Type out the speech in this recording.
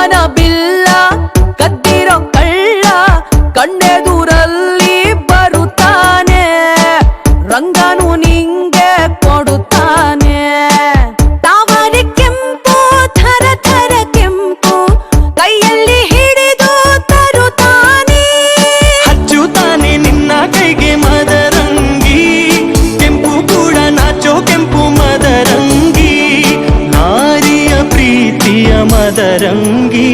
ಕಾಮನ ಬಿಲ್ಲ ಕದ್ದಿರೋ ಕಳ್ಳ ಕಣ್ಣೆದುರಲ್ಲಿ ಬರುತ್ತಾನೆ, ರಂಗನು ನಿಂಗೆ ಕೊಡುತ್ತಾನೆ. ತಾವರೆ ಕೆಂಪು ಥರ ಥರ ಕೆಂಪು ಕೈಯಲ್ಲಿ ಹಿಡಿದು ತರುತ್ತಾನೆ, ಹಚ್ಚುತ್ತಾನೆ ನಿನ್ನ ಕೈಗೆ ಮದರಂಗಿ, ಕೆಂಪು ಕೂಡ ನಾಚೋ ಕೆಂಪು ಮದರಂಗಿ, ನಾರಿಯ ಪ್ರೀತಿಯ ಮದರಂಗಿ.